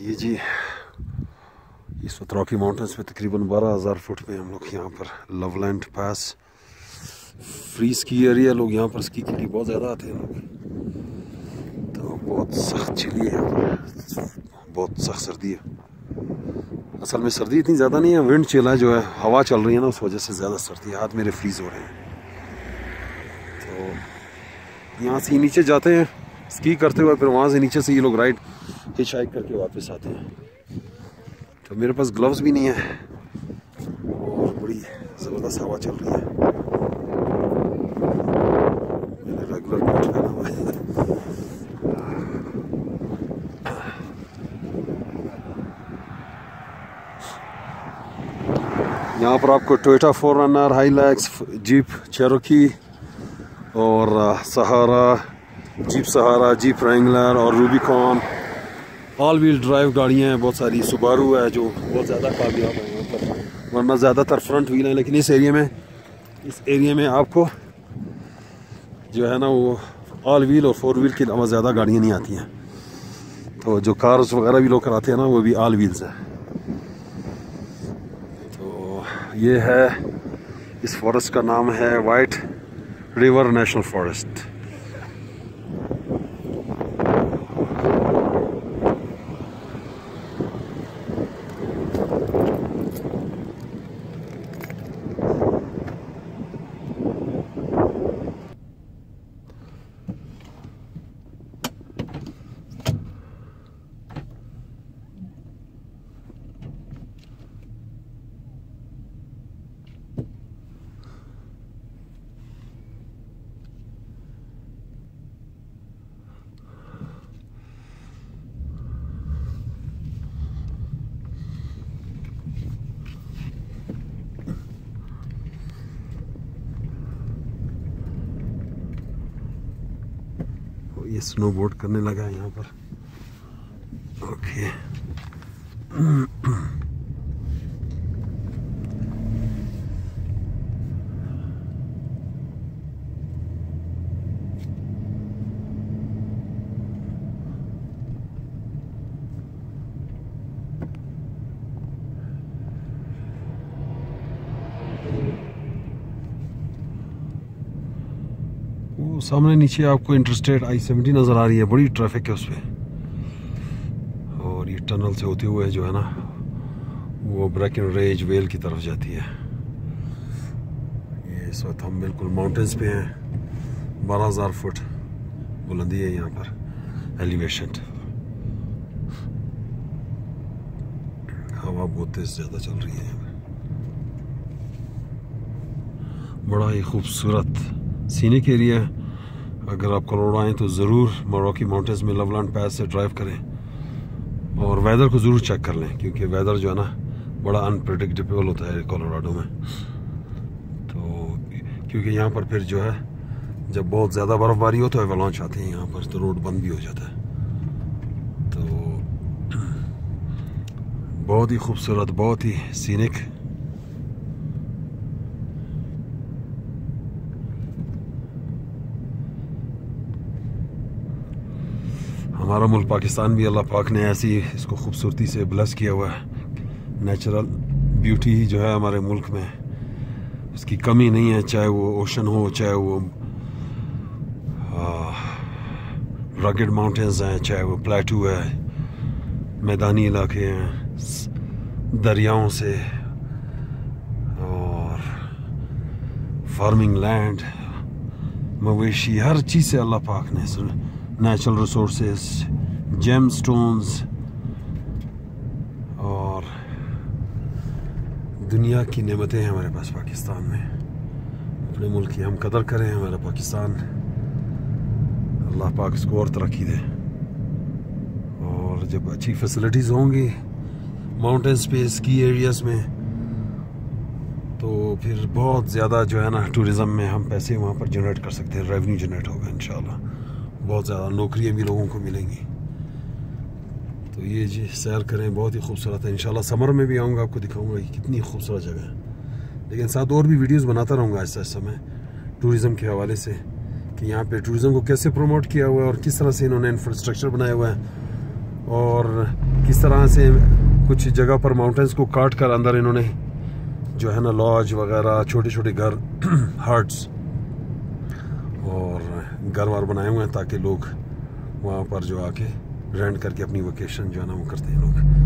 ये जी इस वक्त रॉकी माउंटेन्स पे तकरीबन 12,000 फुट पे हम लोग यहाँ पर लवलैंड पास फ्री स्की एरिया। लोग यहाँ पर स्की के लिए बहुत ज़्यादा आते हैं लोग। तो बहुत सख्त चिली है यहाँ पर, बहुत सख्त सर्दी है। असल में सर्दी इतनी ज़्यादा नहीं है, विंड चिल है जो है, हवा चल रही है ना, उस वजह से ज़्यादा सर्दी है। हाथ मेरे फ्रीज हो रहे हैं। तो यहाँ से नीचे जाते हैं स्की करते हुए, फिर वहाँ से नीचे से ये लोग राइड हिच हाइक करके वापस आते हैं। तो मेरे पास ग्लव्स भी नहीं है और बड़ी ज़बरदस्त हवा चल रही है। मैंने रेगुलर कोट पहना हुआ है। यहाँ पर आपको टोयोटा 4Runner, हाइलैक्स, जीप चेरोकी और सहारा, जीप सहारा, जीप रैंगलर और रूबिकॉन ऑल व्हील ड्राइव गाड़ियाँ हैं बहुत सारी। सुबारू है जो बहुत ज़्यादा कामयाब है यहाँ पर, वरना ज़्यादातर फ्रंट व्हील है। लेकिन इस एरिया में आपको जो है ना वो ऑल व्हील और 4 व्हील के अलावा ज़्यादा गाड़ियाँ नहीं आती हैं। तो जो कार्स वगैरह भी लोग कराते हैं ना वो भी ऑल व्हील्स है। तो ये है, इस फॉरेस्ट का नाम है वाइट रिवर नेशनल फॉरेस्ट। ये स्नोबोर्ड करने लगा है यहाँ पर। ओके वो सामने नीचे आपको इंटरस्टेट I-70 नज़र आ रही है, बड़ी ट्रैफिक है उस पर। और ये टनल से होते हुए जो है ना वो ब्रेकनरेज वेल की तरफ जाती है। ये इस वक्त हम बिल्कुल माउंटेन्स पे हैं। 12,000 फुट बुलंदी है यहाँ पर एलिवेशन। हवा बहुत तेज ज़्यादा चल रही है। बड़ा ही खूबसूरत सीनिक एरिया है। अगर आप कोलोराडो आएँ तो ज़रूर रॉकी माउंटेन्स में लवलैंड पास से ड्राइव करें और वेदर को ज़रूर चेक कर लें, क्योंकि वेदर जो है ना बड़ा अनप्रेडिक्टेबल होता है कोलोराडो में। तो क्योंकि यहाँ पर फिर जो है जब बहुत ज़्यादा बर्फ़बारी हो तो एवलांच आते हैं यहाँ पर, तो रोड बंद भी हो जाता है। तो बहुत ही खूबसूरत, बहुत ही सीनिक। हमारा मुल्क पाकिस्तान भी अल्लाह पाक ने ऐसी इसको खूबसूरती से ब्लेस किया हुआ है। नेचुरल ब्यूटी जो है हमारे मुल्क में, उसकी कमी नहीं है। चाहे वो ओशन हो, चाहे वो रगेड माउंटेन्स हैं, चाहे वो प्लेटू है, मैदानी इलाके हैं, दरियाओं से और फार्मिंग लैंड, मवेशी, हर चीज़ से अल्लाह पाक ने नेचुरल रिसोर्सेज, जेम स्टोन्स और दुनिया की नेमतें हैं हमारे पास पाकिस्तान में। अपने मुल्क की हम कदर करें। हमारा पाकिस्तान, अल्लाह पाक इसको और तरक्की दे। और जब अच्छी फैसिलिटीज़ होंगी माउंटेन्स पे, स्की एरियाज़ में, तो फिर बहुत ज़्यादा जो है ना टूरिज़म में हम पैसे वहाँ पर जनरेट कर सकते हैं। रेवेन्यू जनरेट होगा इंशाल्लाह। बहुत ज़्यादा नौकरियाँ भी लोगों को मिलेंगी। तो ये जी सैर करें, बहुत ही खूबसूरत है। इंशाल्लाह समर में भी आऊँगा, आपको दिखाऊँगा कि कितनी खूबसूरत जगह है। लेकिन साथ और भी वीडियोस बनाता रहूँगा ऐसा ऐसा मैं टूरिज़म के हवाले से, कि यहाँ पे टूरिज़म को कैसे प्रमोट किया हुआ है और किस तरह से इन्होंने इंफ्रास्ट्रक्चर बनाया हुआ है और किस तरह से कुछ जगह पर माउंटेन्स को काट कर अंदर इन्होंने जो है ना लॉज वगैरह, छोटे छोटे घर, हट्स और घर वार बनाए हुए हैं ताकि लोग वहाँ पर जो आके रेंट करके अपनी वेकेशन जो है ना वो करते हैं लोग।